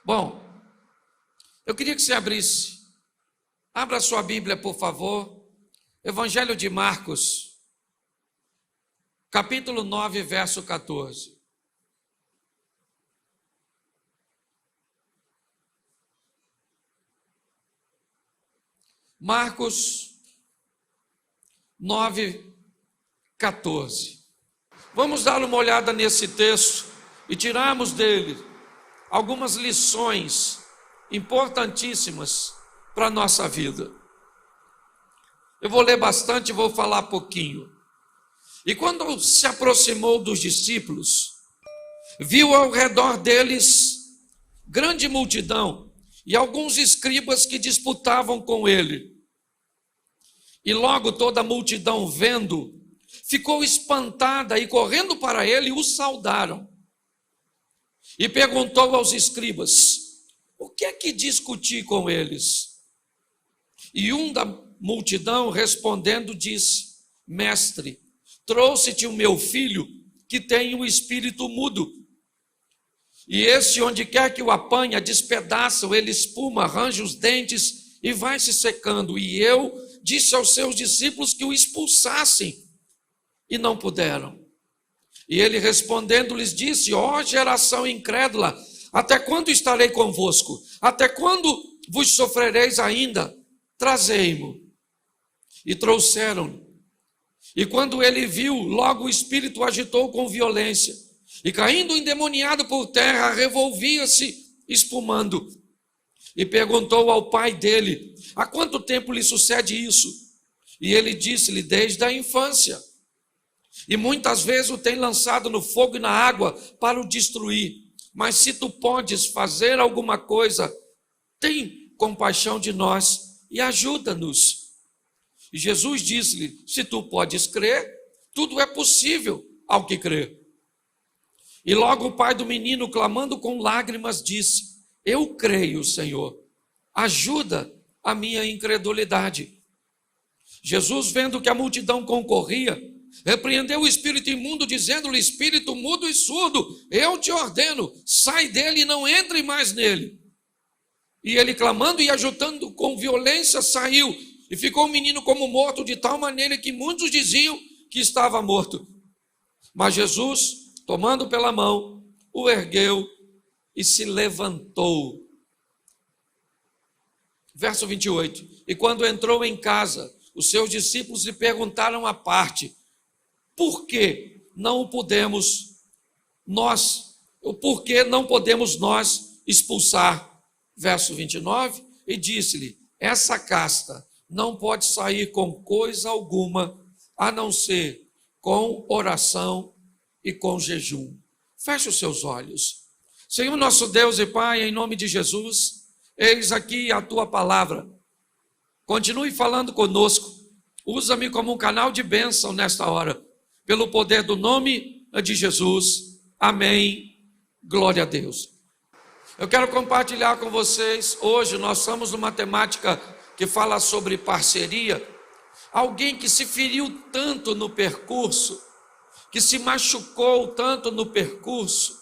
Bom, eu queria que você abrisse. Abra sua Bíblia, por favor. Evangelho de Marcos, capítulo 9, verso 14. Marcos 9, 14. Vamos dar uma olhada nesse texto e tirarmos dele algumas lições importantíssimas para a nossa vida. Eu vou ler bastante e vou falar pouquinho. E quando se aproximou dos discípulos, viu ao redor deles grande multidão e alguns escribas que disputavam com ele. E logo toda a multidão, vendo, ficou espantada e correndo para ele, o saudaram. E perguntou aos escribas: o que é que discuti com eles? E um da multidão respondendo disse: mestre, trouxe-te o meu filho que tem um espírito mudo. E esse, onde quer que o apanha, despedaça, ele espuma, arranja os dentes e vai se secando. E eu disse aos seus discípulos que o expulsassem e não puderam. E ele respondendo lhes disse: ó geração incrédula, até quando estarei convosco? Até quando vos sofrereis ainda? Trazei-mo. E trouxeram-no. E quando ele viu, logo o espírito agitou com violência. E caindo endemoniado por terra, revolvia-se, espumando. E perguntou ao pai dele: há quanto tempo lhe sucede isso? E ele disse-lhe: desde a infância. E muitas vezes o tem lançado no fogo e na água para o destruir. Mas se tu podes fazer alguma coisa, tem compaixão de nós e ajuda-nos. E Jesus disse-lhe: se tu podes crer, tudo é possível ao que crê. E logo o pai do menino, clamando com lágrimas, disse: eu creio, Senhor, ajuda a minha incredulidade. Jesus, vendo que a multidão concorria, repreendeu o espírito imundo, dizendo-lhe: espírito mudo e surdo, eu te ordeno, sai dele e não entre mais nele. E ele, clamando e ajudando com violência, saiu, e ficou o menino como morto, de tal maneira que muitos diziam que estava morto. Mas Jesus, tomando pela mão, o ergueu e se levantou. Verso 28. E quando entrou em casa, os seus discípulos lhe perguntaram à parte: por que não podemos nós expulsar? Verso 29, e disse-lhe: essa casta não pode sair com coisa alguma, a não ser com oração e com jejum. Feche os seus olhos. Senhor nosso Deus e Pai, em nome de Jesus, eis aqui a tua palavra. Continue falando conosco. Usa-me como um canal de bênção nesta hora. Pelo poder do nome de Jesus. Amém. Glória a Deus. Eu quero compartilhar com vocês, hoje nós estamos numa temática que fala sobre parceria. Alguém que se feriu tanto no percurso, que se machucou tanto no percurso,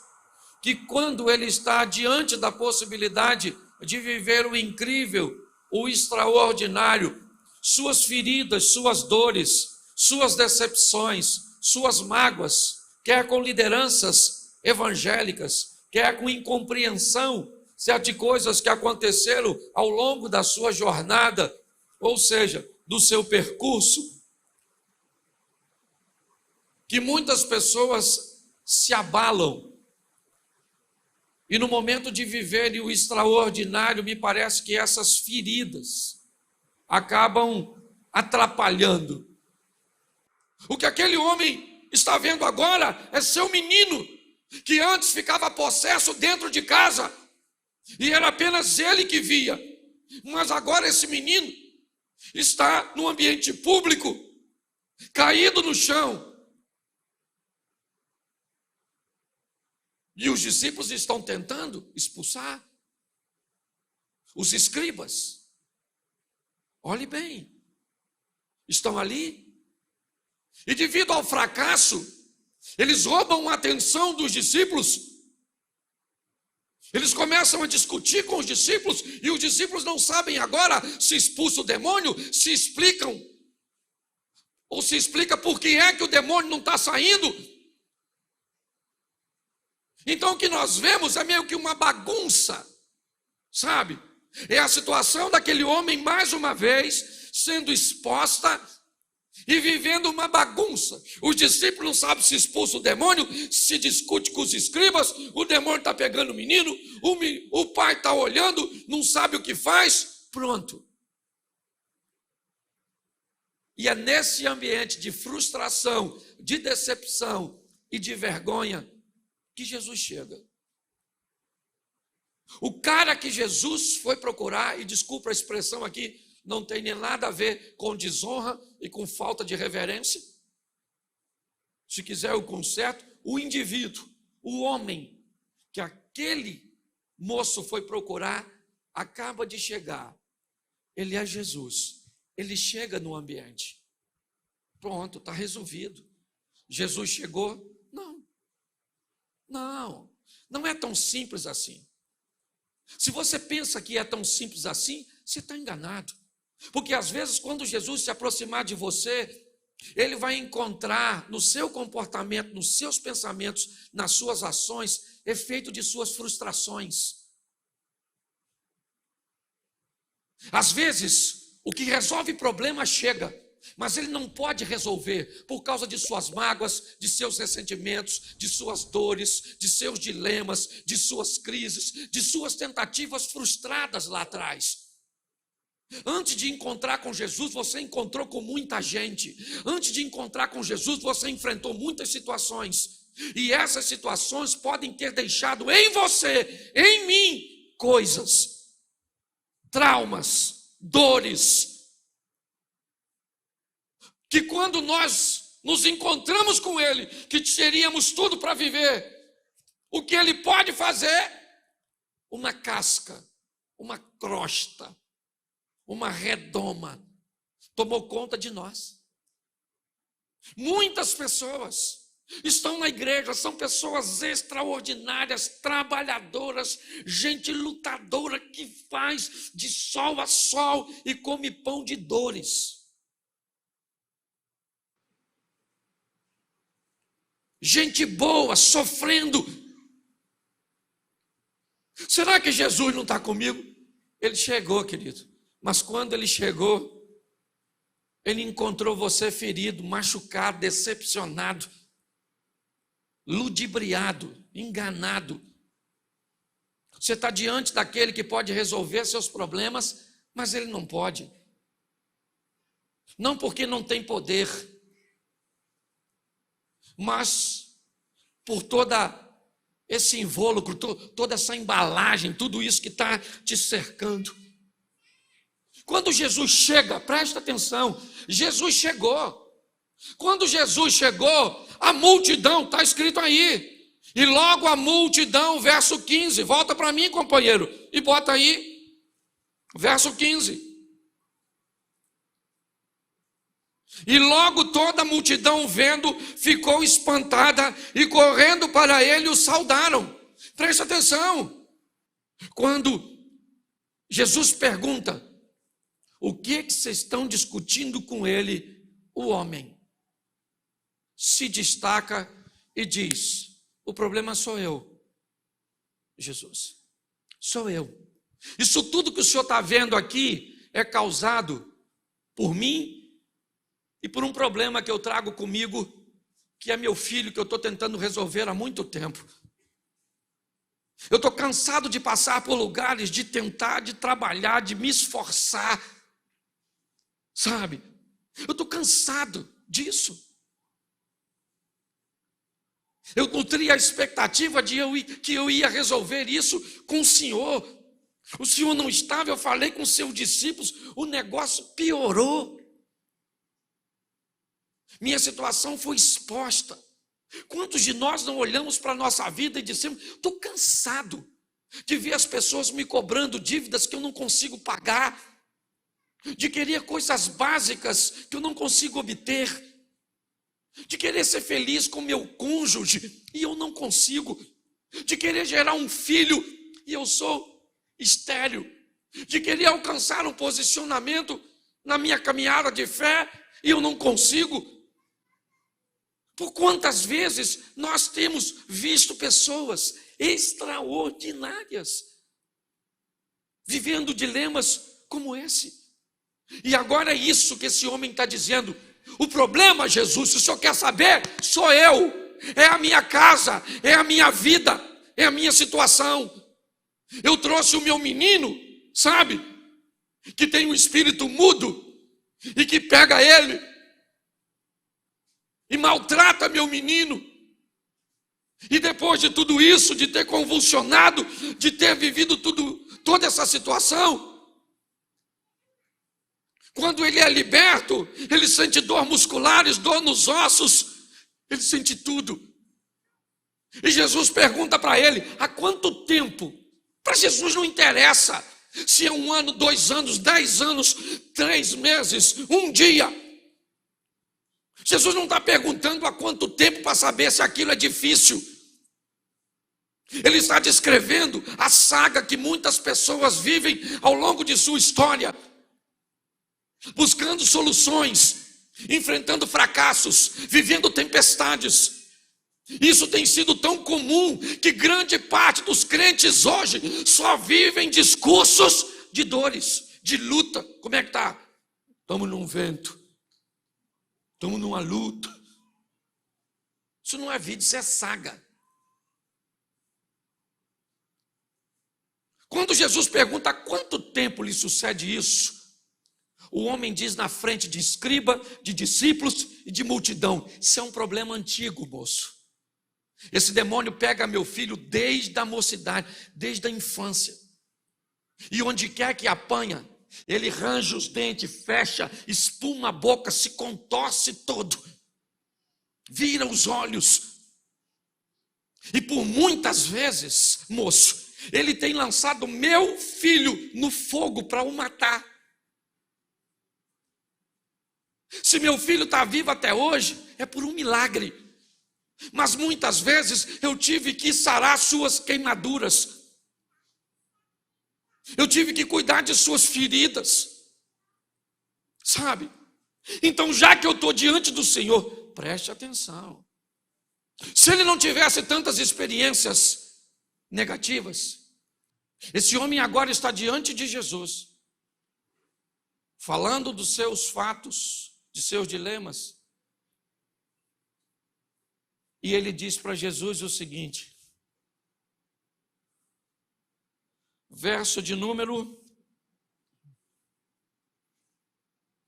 que quando ele está diante da possibilidade de viver o incrível, o extraordinário, suas feridas, suas dores, suas decepções, suas mágoas, quer com lideranças evangélicas, quer com incompreensão de coisas que aconteceram ao longo da sua jornada, ou seja, do seu percurso, que muitas pessoas se abalam, e no momento de viverem o extraordinário, me parece que essas feridas acabam atrapalhando. O que aquele homem está vendo agora é seu menino, que antes ficava possesso dentro de casa, e era apenas ele que via, mas agora esse menino está no ambiente público, caído no chão, e os discípulos estão tentando expulsar. Os escribas, olhe bem, estão ali, e devido ao fracasso, eles roubam a atenção dos discípulos, Eles começam a discutir com os discípulos, e os discípulos não sabem agora se expulsa o demônio, se explicam, ou se explica por que é que o demônio não está saindo. Então o que nós vemos é meio que uma bagunça, sabe? É a situação daquele homem, mais uma vez, sendo exposta e vivendo uma bagunça. Os discípulos não sabem se expulsa o demônio, se discute com os escribas, o demônio está pegando o menino, o pai está olhando, não sabe o que faz, pronto. E é nesse ambiente de frustração, de decepção e de vergonha que Jesus chega. O cara que Jesus foi procurar, e desculpa a expressão aqui, não tem nem nada a ver com desonra e com falta de reverência. Se quiser eu conserto, o indivíduo, o homem que aquele moço foi procurar, acaba de chegar. Ele é Jesus. Ele chega no ambiente. Pronto, está resolvido. Jesus chegou? Não é tão simples assim. Se você pensa que é tão simples assim, você está enganado. Porque às vezes quando Jesus se aproximar de você, ele vai encontrar no seu comportamento, nos seus pensamentos, nas suas ações, efeito de suas frustrações. Às vezes, o que resolve problema chega, mas ele não pode resolver por causa de suas mágoas, de seus ressentimentos, de suas dores, de seus dilemas, de suas crises, de suas tentativas frustradas lá atrás. Antes de encontrar com Jesus, você encontrou com muita gente. Antes de encontrar com Jesus, você enfrentou muitas situações. E essas situações podem ter deixado em você, em mim, coisas, traumas, dores, que quando nós nos encontramos com Ele, que teríamos tudo para viver, o que Ele pode fazer? Uma casca, uma crosta, uma redoma, tomou conta de nós. Muitas pessoas estão na igreja, são pessoas extraordinárias, trabalhadoras, gente lutadora que faz de sol a sol e come pão de dores. Gente boa, sofrendo. Será que Jesus não está comigo? Ele chegou, querido. Mas quando ele chegou, ele encontrou você ferido, machucado, decepcionado, ludibriado, enganado. Você está diante daquele que pode resolver seus problemas, mas ele não pode. Não porque não tem poder, mas por toda esse invólucro, toda essa embalagem, tudo isso que está te cercando. Quando Jesus chega, presta atenção, Jesus chegou. Quando Jesus chegou, a multidão, está escrito aí, e logo a multidão, verso 15, volta para mim, companheiro, e bota aí, verso 15. E logo toda a multidão vendo, ficou espantada e correndo para ele o saudaram. Presta atenção. Quando Jesus pergunta, o que vocês estão discutindo com ele? O homem se destaca e diz, o problema sou eu, Jesus, sou eu. Isso tudo que o senhor está vendo aqui é causado por mim e por um problema que eu trago comigo, que é meu filho, que eu estou tentando resolver há muito tempo. Eu estou cansado de passar por lugares, de tentar, de trabalhar, de me esforçar, sabe? Eu estou cansado disso. Eu nutria a expectativa que eu ia resolver isso com o Senhor. O Senhor não estava, eu falei com seus discípulos, o negócio piorou. Minha situação foi exposta. Quantos de nós não olhamos para a nossa vida e dissemos, estou cansado de ver as pessoas me cobrando dívidas que eu não consigo pagar, de querer coisas básicas que eu não consigo obter, de querer ser feliz com meu cônjuge e eu não consigo, de querer gerar um filho e eu sou estéril, de querer alcançar um posicionamento na minha caminhada de fé e eu não consigo. Por quantas vezes nós temos visto pessoas extraordinárias vivendo dilemas como esse. E agora é isso que esse homem está dizendo. O problema, Jesus, se o senhor quer saber, sou eu, é a minha casa, é a minha vida, é a minha situação. Eu trouxe o meu menino, sabe, que tem um espírito mudo e que pega ele e maltrata meu menino. E depois de tudo isso, de ter convulsionado, de ter vivido toda essa situação, quando ele é liberto, ele sente dor musculares, dor nos ossos, ele sente tudo. E Jesus pergunta para ele, há quanto tempo? Para Jesus não interessa se é 1 ano, 2 anos, 10 anos, 3 meses, 1 dia. Jesus não está perguntando há quanto tempo para saber se aquilo é difícil. Ele está descrevendo a saga que muitas pessoas vivem ao longo de sua história, buscando soluções, enfrentando fracassos, vivendo tempestades. Isso tem sido tão comum que grande parte dos crentes hoje só vivem discursos de dores, de luta. Como é que está? Estamos num vento, estamos numa luta. Isso não é vida, isso é saga. Quando Jesus pergunta há quanto tempo lhe sucede isso, o homem diz na frente de escriba, de discípulos e de multidão, isso é um problema antigo, moço. Esse demônio pega meu filho desde a mocidade, desde a infância. E onde quer que apanha, ele range os dentes, fecha, espuma a boca, se contorce todo, vira os olhos. E por muitas vezes, moço, ele tem lançado meu filho no fogo para o matar. Se meu filho está vivo até hoje, é por um milagre. Mas muitas vezes eu tive que sarar suas queimaduras. Eu tive que cuidar de suas feridas. Sabe? Então, já que eu estou diante do Senhor, preste atenção. Se ele não tivesse tantas experiências negativas, esse homem agora está diante de Jesus, falando dos seus fatos, de seus dilemas. E ele diz para Jesus o seguinte, verso de número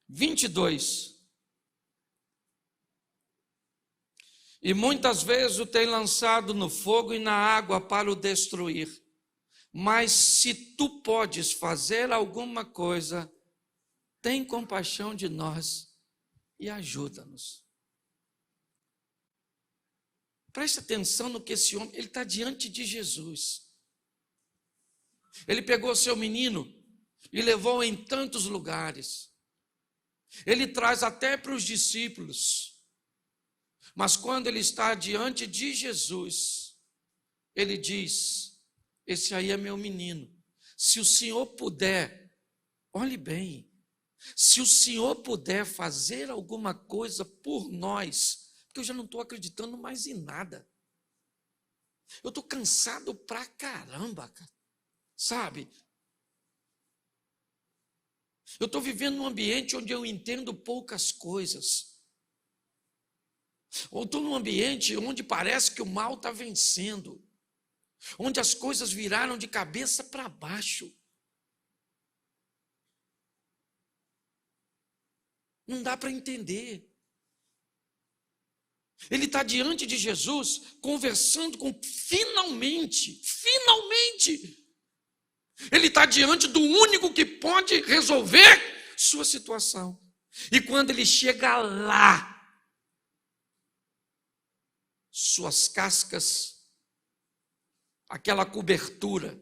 22. E muitas vezes o tem lançado no fogo e na água para o destruir. Mas se tu podes fazer alguma coisa, tem compaixão de nós e ajuda-nos. Preste atenção no que esse homem, ele está diante de Jesus. Ele pegou seu menino e levou em tantos lugares. Ele traz até para os discípulos. Mas quando ele está diante de Jesus, ele diz, esse aí é meu menino. Se o Senhor puder, olhe bem, se o Senhor puder fazer alguma coisa por nós, porque eu já não estou acreditando mais em nada. Eu estou cansado pra caramba, cara. Sabe? Eu estou vivendo num ambiente onde eu entendo poucas coisas. Ou estou num ambiente onde parece que o mal está vencendo. Onde as coisas viraram de cabeça para baixo. Não dá para entender. Ele está diante de Jesus, conversando com, finalmente, ele está diante do único que pode resolver sua situação. E quando ele chega lá, suas cascas, aquela cobertura,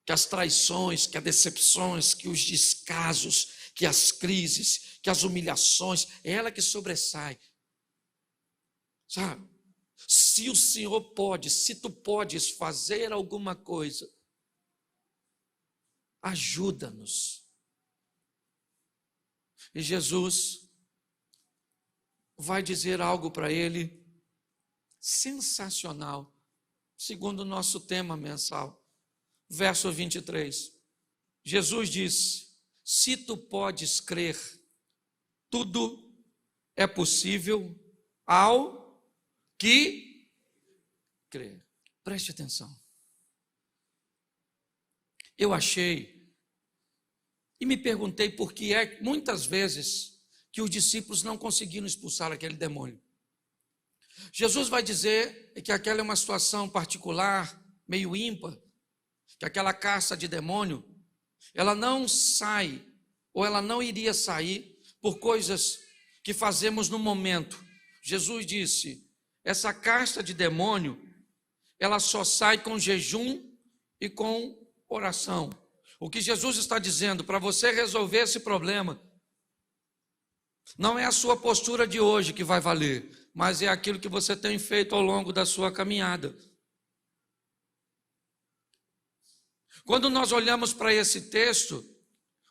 que as traições, que as decepções, que os descasos, que as crises, que as humilhações, é ela que sobressai. Sabe? Se o Senhor pode, se tu podes fazer alguma coisa, ajuda-nos. E Jesus vai dizer algo para ele sensacional, segundo o nosso tema mensal. Verso 23. Jesus disse: se tu podes crer, tudo é possível ao que crê. Preste atenção. Eu achei e me perguntei por que é muitas vezes que os discípulos não conseguiram expulsar aquele demônio. Jesus vai dizer que aquela é uma situação particular, meio ímpar, que aquela casta de demônio, ela não sai, ou ela não iria sair por coisas que fazemos no momento. Jesus disse: essa casta de demônio, ela só sai com jejum e com oração. O que Jesus está dizendo, para você resolver esse problema, não é a sua postura de hoje que vai valer, mas é aquilo que você tem feito ao longo da sua caminhada. Quando nós olhamos para esse texto,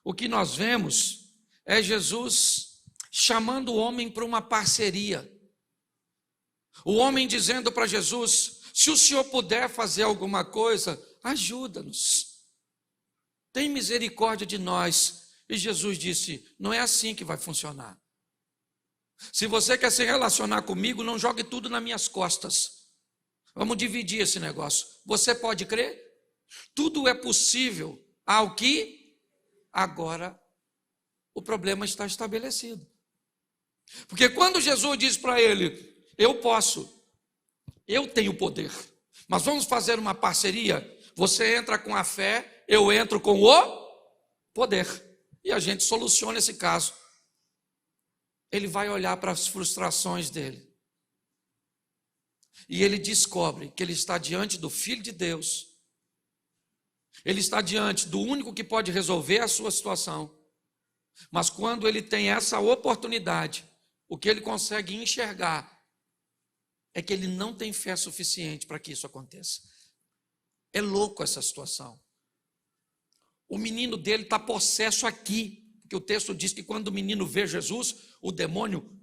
o que nós vemos é Jesus chamando o homem para uma parceria. O homem dizendo para Jesus: se o Senhor puder fazer alguma coisa, ajuda-nos. Tem misericórdia de nós. E Jesus disse: não é assim que vai funcionar. Se você quer se relacionar comigo, não jogue tudo nas minhas costas. Vamos dividir esse negócio. Você pode crer? Tudo é possível ao que agora o problema está estabelecido. Porque quando Jesus diz para ele: eu posso, eu tenho poder, mas vamos fazer uma parceria, você entra com a fé, eu entro com o poder, e a gente soluciona esse caso. Ele vai olhar para as frustrações dele, e ele descobre que ele está diante do Filho de Deus, ele está diante do único que pode resolver a sua situação. Mas quando ele tem essa oportunidade, o que ele consegue enxergar é que ele não tem fé suficiente para que isso aconteça. É louco essa situação. O menino dele está possesso aqui, porque o texto diz que quando o menino vê Jesus, o demônio,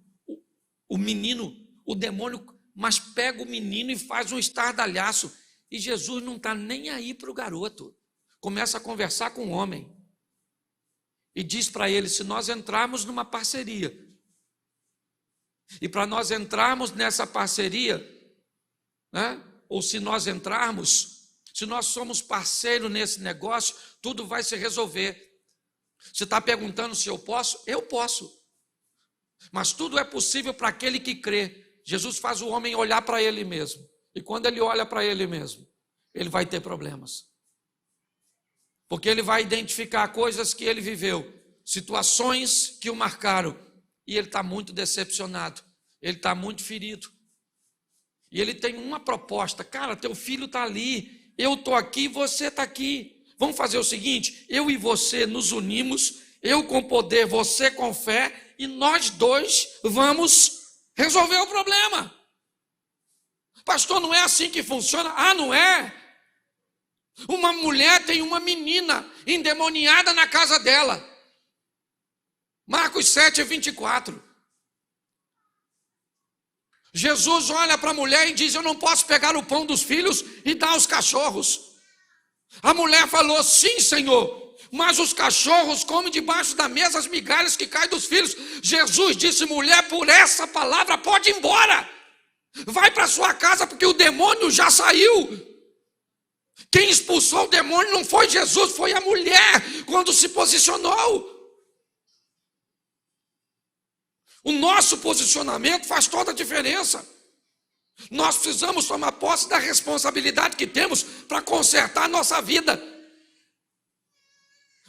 mas pega o menino e faz um estardalhaço. E Jesus não está nem aí para o garoto. Começa a conversar com o homem. E diz para ele: se nós entrarmos numa parceria, e para nós entrarmos nessa parceria, né, ou se nós entrarmos, se nós somos parceiros nesse negócio, tudo vai se resolver. Você está perguntando se eu posso? Eu posso. Mas tudo é possível para aquele que crê. Jesus faz o homem olhar para ele mesmo. E quando ele olha para ele mesmo, ele vai ter problemas. Porque ele vai identificar coisas que ele viveu, situações que o marcaram, e ele está muito decepcionado, ele está muito ferido. E ele tem uma proposta: cara, teu filho está ali, eu estou aqui, você está aqui. Vamos fazer o seguinte: eu e você nos unimos, eu com poder, você com fé, e nós dois vamos resolver o problema. Pastor, não é assim que funciona? Ah, não é? Uma mulher tem uma menina endemoniada na casa dela. Marcos 7:24. Jesus olha para a mulher e diz: eu não posso pegar o pão dos filhos e dar aos cachorros. A mulher falou: sim, Senhor, mas os cachorros comem debaixo da mesa as migalhas que caem dos filhos. Jesus disse: mulher, por essa palavra pode ir embora. Vai para sua casa, porque o demônio já saiu. Quem expulsou o demônio não foi Jesus, foi a mulher, quando se posicionou. O nosso posicionamento faz toda a diferença. Nós precisamos tomar posse da responsabilidade que temos para consertar a nossa vida,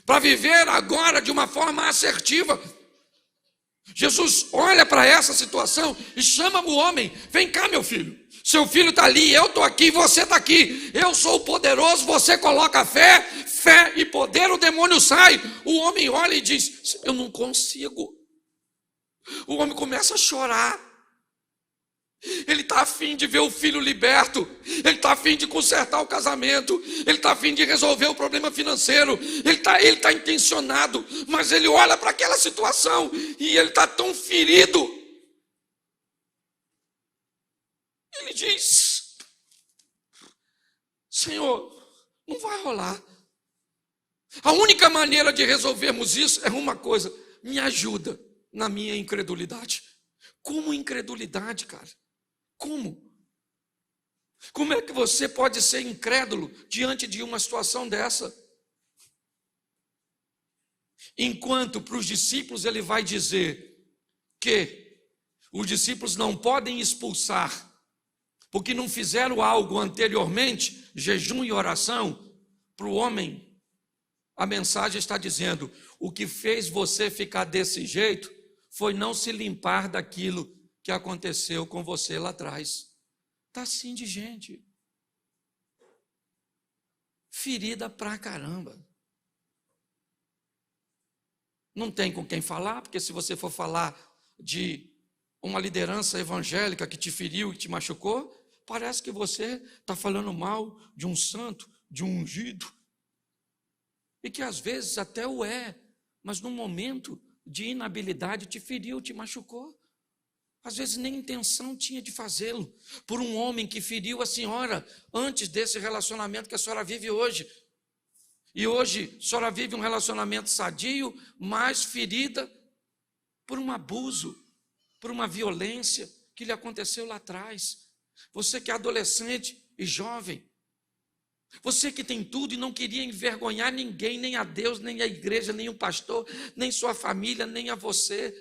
para viver agora de uma forma assertiva. Jesus olha para essa situação e chama o homem: vem cá, meu filho, seu filho está ali, eu estou aqui, você está aqui, eu sou o poderoso, você coloca fé e poder, o demônio sai. O homem olha e diz: eu não consigo. O homem começa a chorar. Ele está afim de ver o filho liberto, ele está afim de consertar o casamento, ele está afim de resolver o problema financeiro, ele está intencionado, mas ele olha para aquela situação e ele está tão ferido. Ele diz: Senhor, não vai rolar. A única maneira de resolvermos isso é uma coisa: me ajuda na minha incredulidade. Como incredulidade, cara? Como? Como é que você pode ser incrédulo diante de uma situação dessa? Enquanto para os discípulos ele vai dizer que os discípulos não podem expulsar, porque não fizeram algo anteriormente, jejum e oração, para o homem, a mensagem está dizendo: o que fez você ficar desse jeito foi não se limpar daquilo que aconteceu com você lá atrás. Está assim de gente. Ferida pra caramba. Não tem com quem falar, porque se você for falar de uma liderança evangélica que te feriu, que te machucou, parece que você está falando mal de um santo, de um ungido. E que às vezes até o é, mas num momento de inabilidade te feriu, te machucou. Às vezes nem intenção tinha de fazê-lo, por um homem que feriu a senhora antes desse relacionamento que a senhora vive hoje. E hoje a senhora vive um relacionamento sadio, mas ferida por um abuso, por uma violência que lhe aconteceu lá atrás. Você que é adolescente e jovem, você que tem tudo e não queria envergonhar ninguém, nem a Deus, nem a igreja, nem o pastor, nem sua família, nem a você.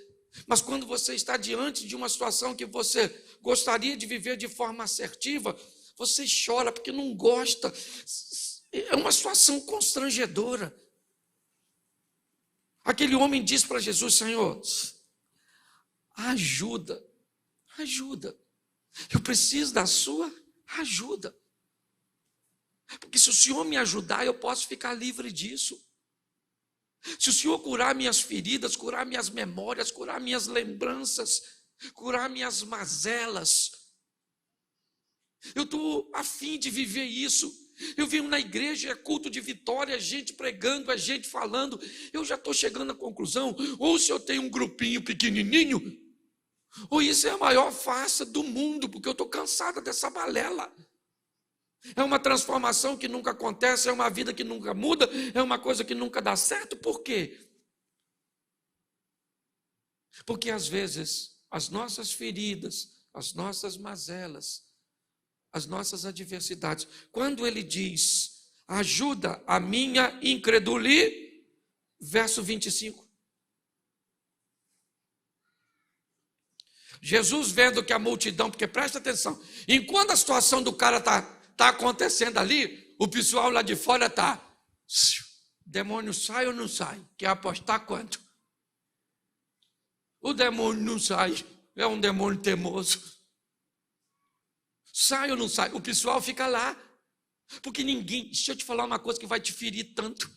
Mas quando você está diante de uma situação que você gostaria de viver de forma assertiva, você chora porque não gosta. É uma situação constrangedora. Aquele homem disse para Jesus: Senhor, ajuda. Eu preciso da sua ajuda. Porque se o Senhor me ajudar, eu posso ficar livre disso. Se o Senhor curar minhas feridas, curar minhas memórias, curar minhas lembranças, curar minhas mazelas, eu estou a fim de viver isso. Eu venho na igreja, é culto de vitória, a gente pregando, a gente falando, eu já estou chegando à conclusão: ou se eu tenho um grupinho pequenininho, ou isso é a maior farsa do mundo, porque eu estou cansada dessa balela. É uma transformação que nunca acontece, é uma vida que nunca muda, é uma coisa que nunca dá certo. Por quê? Porque às vezes as nossas feridas, as nossas mazelas, as nossas adversidades, quando ele diz: ajuda a minha incredulidade, verso 25. Jesus vendo que a multidão, porque presta atenção, enquanto a situação do cara está acontecendo ali, o pessoal lá de fora está: demônio sai ou não sai? Quer apostar quanto? O demônio não sai, é um demônio teimoso. Sai ou não sai? O pessoal fica lá, porque ninguém, deixa eu te falar uma coisa que vai te ferir tanto,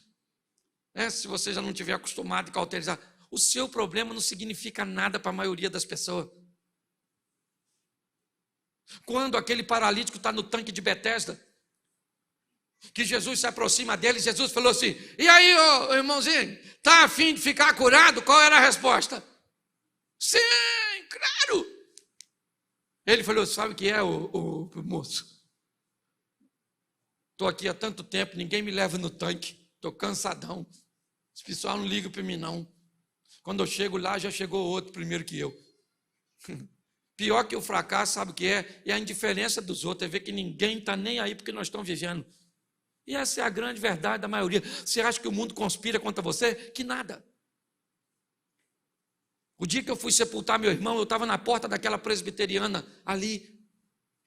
se você já não estiver acostumado a cauterizar, o seu problema não significa nada para a maioria das pessoas. Quando aquele paralítico está no tanque de Betesda, que Jesus se aproxima dele, Jesus falou assim: e aí, ô irmãozinho, está a fim de ficar curado? Qual era a resposta? Sim, claro. Ele falou: sabe o que é, o moço? Estou aqui há tanto tempo, ninguém me leva no tanque, estou cansadão, esse pessoal não liga para mim não. Quando eu chego lá, já chegou outro primeiro que eu. Pior que o fracasso, sabe o que é? É a indiferença dos outros, é ver que ninguém está nem aí porque nós estamos vivendo. E essa é a grande verdade da maioria. Você acha que o mundo conspira contra você? Que nada. O dia que eu fui sepultar meu irmão, eu estava na porta daquela presbiteriana ali,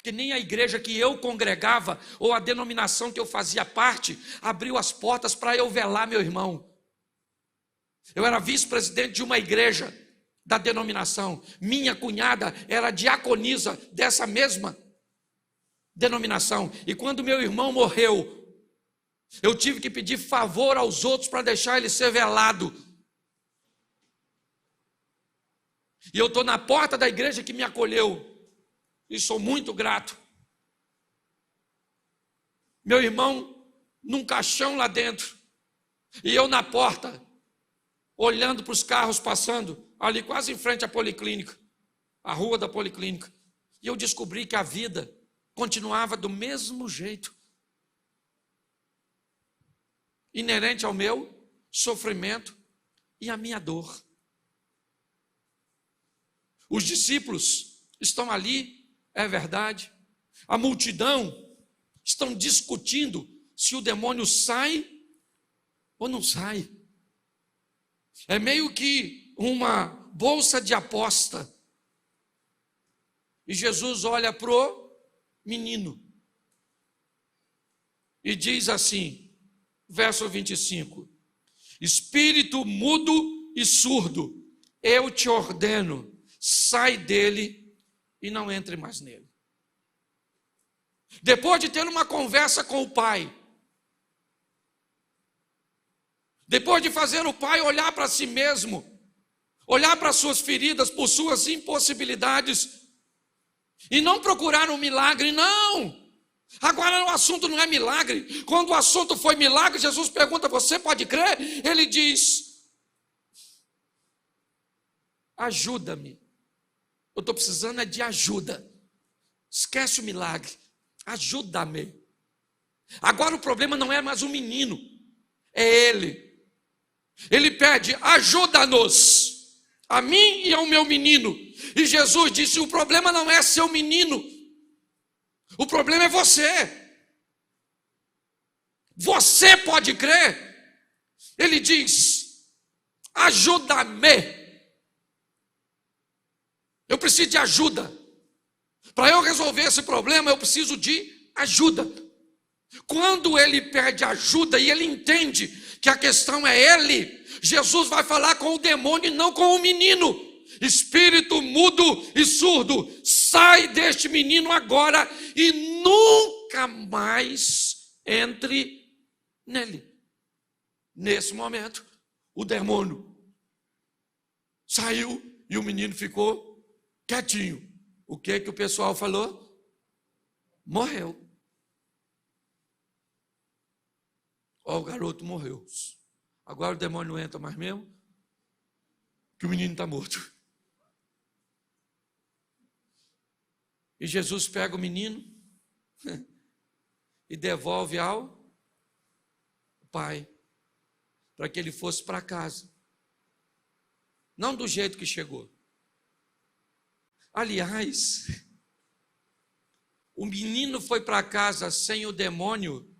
que nem a igreja que eu congregava, ou a denominação que eu fazia parte, abriu as portas para eu velar meu irmão. Eu era vice-presidente de uma igreja da denominação. Minha cunhada era diaconisa dessa mesma denominação. E quando meu irmão morreu, eu tive que pedir favor aos outros para deixar ele ser velado. E eu estou na porta da igreja que me acolheu. e sou muito grato. Meu irmão num caixão lá dentro, e eu na porta, olhando para os carros passando, ali quase em frente à policlínica, a rua da policlínica. E eu descobri que a vida continuava do mesmo jeito, inerente ao meu sofrimento e à minha dor. Os discípulos estão ali, é verdade. A multidão estão discutindo se o demônio sai ou não sai. É meio que uma bolsa de aposta. E Jesus olha pro menino e diz assim, verso 25: espírito mudo e surdo, eu te ordeno, sai dele e não entre mais nele. Depois de ter uma conversa com o pai, depois de fazer o pai olhar para si mesmo, olhar para suas feridas, por suas impossibilidades, e não procurar um milagre, não. Agora o assunto não é milagre. Quando o assunto foi milagre, Jesus pergunta, você pode crer? Ele diz, ajuda-me. Eu estou precisando é de ajuda. Esquece o milagre. Ajuda-me. Agora o problema não é mais o menino, é ele. Ele pede, ajuda-nos, a mim e ao meu menino. E Jesus disse, o problema não é seu menino, o problema é você. Você pode crer? Ele diz, ajuda-me. Eu preciso de ajuda. Para eu resolver esse problema, eu preciso de ajuda. Quando ele pede ajuda e ele entende que a questão é ele, Jesus vai falar com o demônio e não com o menino. Espírito mudo e surdo, sai deste menino agora e nunca mais entre nele. Nesse momento, o demônio saiu e o menino ficou quietinho. O que o pessoal falou? Morreu. Ó, o garoto morreu. Agora o demônio não entra mais mesmo, que o menino está morto. E Jesus pega o menino e devolve ao pai, para que ele fosse para casa. Não do jeito que chegou. Aliás, o menino foi para casa sem o demônio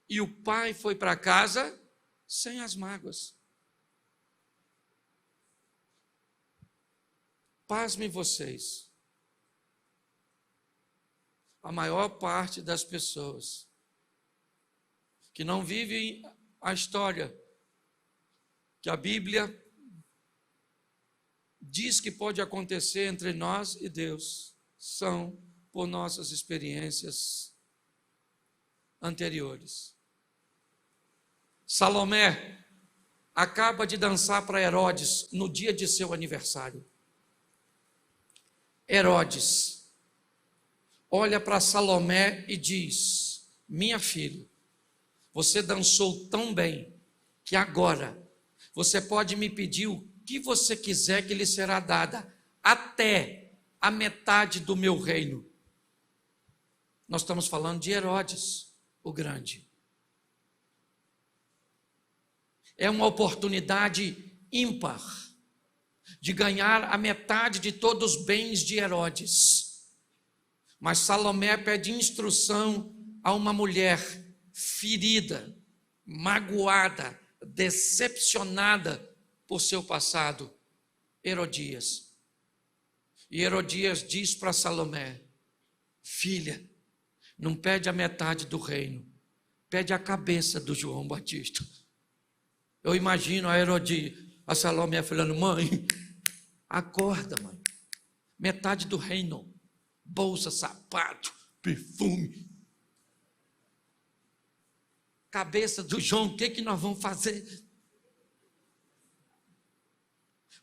e o pai foi para casa sem as mágoas. Pasmem vocês. A maior parte das pessoas que não vivem a história que a Bíblia diz que pode acontecer entre nós e Deus, são por nossas experiências anteriores. Salomé acaba de dançar para Herodes no dia de seu aniversário. Herodes olha para Salomé e diz, minha filha, você dançou tão bem que agora você pode me pedir o que você quiser que lhe será dada, até a metade do meu reino. Nós estamos falando de Herodes, o Grande. É uma oportunidade ímpar de ganhar a metade de todos os bens de Herodes. Mas Salomé pede instrução a uma mulher ferida, magoada, decepcionada por seu passado, Herodias. E Herodias diz para Salomé, filha, não pede a metade do reino, pede a cabeça do João Batista. Eu imagino a Herodias, a Salomé falando, mãe, acorda, mãe, metade do reino, bolsa, sapato, perfume, cabeça do João, o que nós vamos fazer?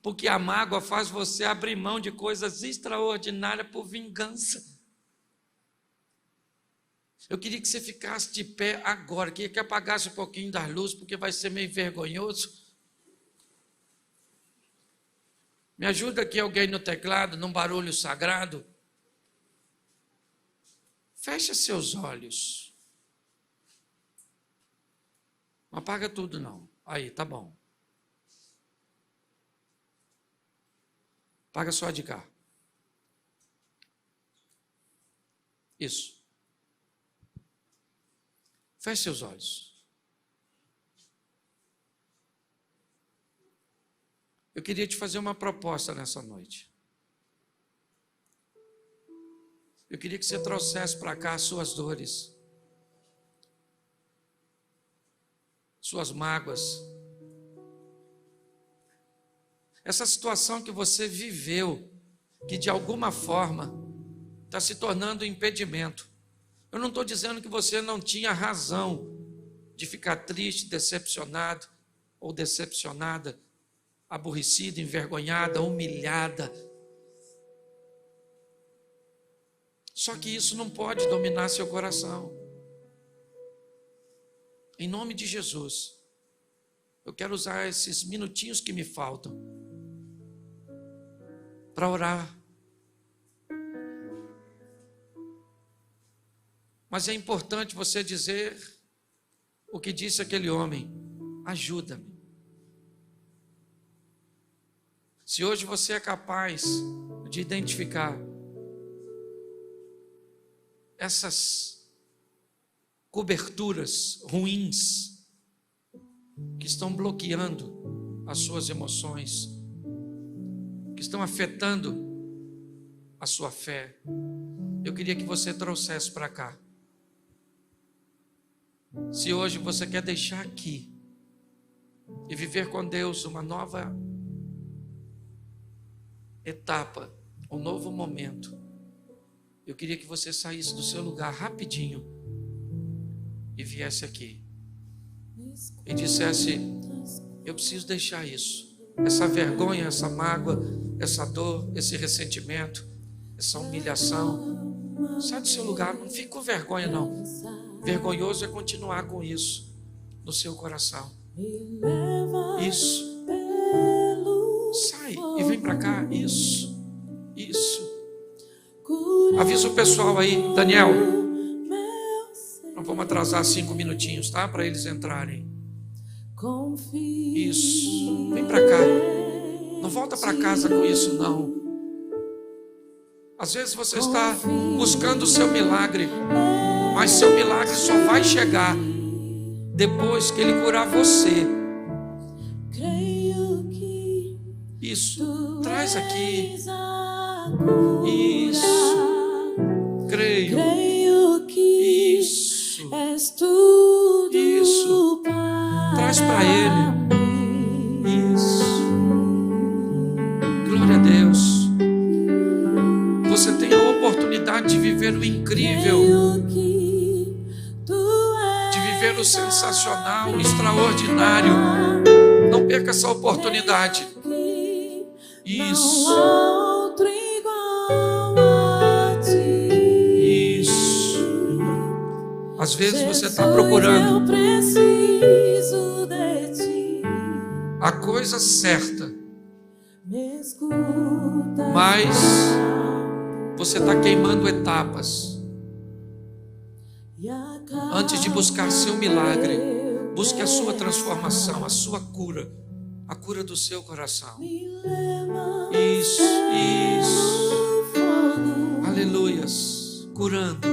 Porque a mágoa faz você abrir mão de coisas extraordinárias por vingança. Eu queria que você ficasse de pé agora, queria que apagasse um pouquinho das luzes, porque vai ser meio vergonhoso. Me ajuda aqui alguém no teclado, num barulho sagrado. Fecha seus olhos. Não apaga tudo não. Aí, tá bom. Apaga só de cá. Isso. Feche seus olhos. Eu queria te fazer uma proposta nessa noite. Eu queria que você trouxesse para cá as suas dores, suas mágoas. Essa situação que você viveu, que de alguma forma está se tornando um impedimento. Eu não estou dizendo que você não tinha razão de ficar triste, decepcionado ou decepcionada, aborrecida, envergonhada, humilhada. Só que isso não pode dominar seu coração. Em nome de Jesus, eu quero usar esses minutinhos que me faltam para orar. Mas é importante você dizer o que disse aquele homem: ajuda-me. Se hoje você é capaz de identificar essas coberturas ruins que estão bloqueando as suas emoções, que estão afetando a sua fé, eu queria que você trouxesse para cá. Se hoje você quer deixar aqui e viver com Deus uma nova etapa, um novo momento, eu queria que você saísse do seu lugar rapidinho e viesse aqui e dissesse: eu preciso deixar isso, essa vergonha, essa mágoa, essa dor, esse ressentimento, essa humilhação. Sai do seu lugar, não fique com vergonha não. Vergonhoso é continuar com isso no seu coração. Isso. Sai e vem para cá. Isso. Avisa o pessoal aí, Daniel. Nós vamos atrasar 5 minutinhos, tá? Para eles entrarem. Isso. Vem para cá. Não volta para casa com isso, não. Às vezes você está buscando o seu milagre, mas seu milagre só vai chegar depois que Ele curar você. Isso. Traz aqui. Isso. Creio que isso. Isso. Traz para Ele. Isso. Glória a Deus. Você tem a oportunidade de viver o incrível, de viver o sensacional, o extraordinário. Não perca essa oportunidade. Isso. Isso. Às vezes você está procurando a coisa certa, mas você está queimando etapas. Antes de buscar seu milagre, busque a sua transformação, a sua cura, a cura do seu coração. Isso. Aleluias. Curando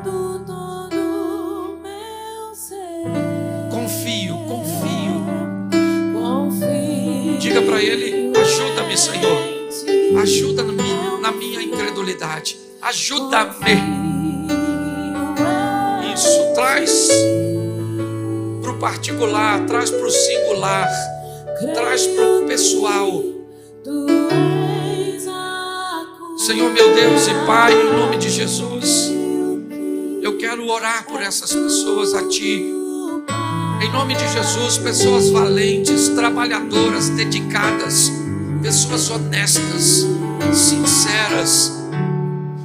todo meu ser. Confio. Diga para Ele: ajuda-me, Senhor. Ajuda-me na minha incredulidade. Ajuda-me. Isso. Traz para o particular, traz para o singular, traz para o pessoal. Senhor, meu Deus e Pai, em nome de Jesus, eu quero orar por essas pessoas a Ti. Em nome de Jesus, pessoas valentes, trabalhadoras, dedicadas, pessoas honestas, sinceras,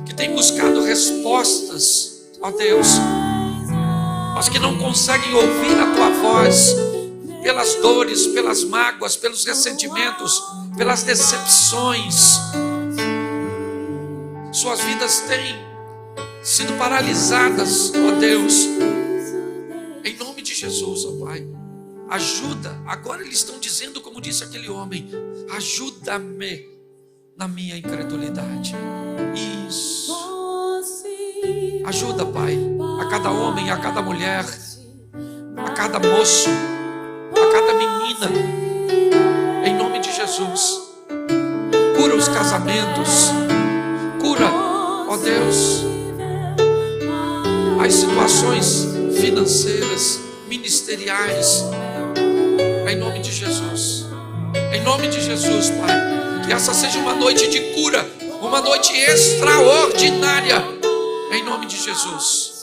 que têm buscado respostas, ó Deus, mas que não conseguem ouvir a Tua voz, pelas dores, pelas mágoas, pelos ressentimentos, pelas decepções. Suas vidas têm sido paralisadas, ó Deus. Em nome de Jesus, ó Pai, ajuda. Agora eles estão dizendo, como disse aquele homem: ajuda-me na minha incredulidade. Isso. Ajuda, Pai, a cada homem, a cada mulher, a cada moço, a cada menina, em nome de Jesus. Cura os casamentos, cura, ó Deus, as situações financeiras, ministeriais, em nome de Jesus. Em nome de Jesus, Pai, que essa seja uma noite de cura, uma noite extraordinária, em nome de Jesus.